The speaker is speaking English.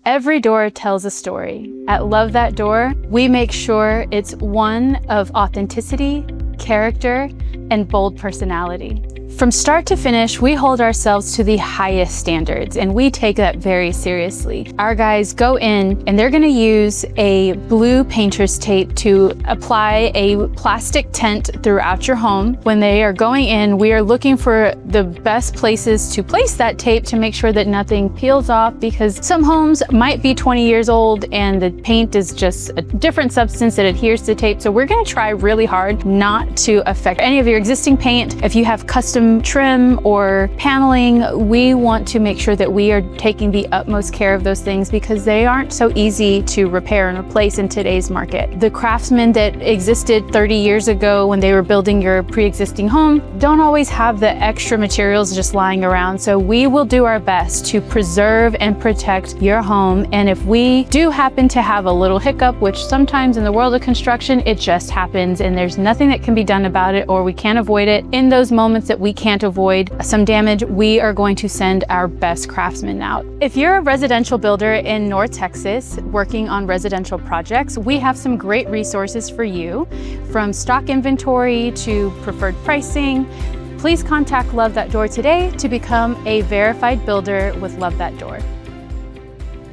Every door tells a story. At Love That Door, we make sure it's one of authenticity, character, and bold personality. From start to finish, we hold ourselves to the highest standards, and we take that very seriously. Our guys go in and they're gonna use a blue painter's tape to apply a plastic tent throughout your home. When they are going in, we are looking for the best places to place that tape to make sure that nothing peels off, because some homes might be 20 years old and the paint is just a different substance that adheres to tape. So we're gonna try really hard not to affect any of your existing paint. If you have custom trim or paneling, we want to make sure that we are taking the utmost care of those things, because they aren't so easy to repair and replace in today's market. The craftsmen that existed 30 years ago when they were building your pre-existing home don't always have the extra materials just lying around. So we will do our best to preserve and protect your home. And if we do happen to have a little hiccup, which sometimes in the world of construction, it just happens and there's nothing that can be done about it, or we can't avoid it, in those moments that we can't avoid some damage, we are going to send our best craftsmen out. If you're a residential builder in North Texas working on residential projects, we have some great resources for you, from stock inventory to preferred pricing. Please contact Love That Door today to become a verified builder with Love That Door.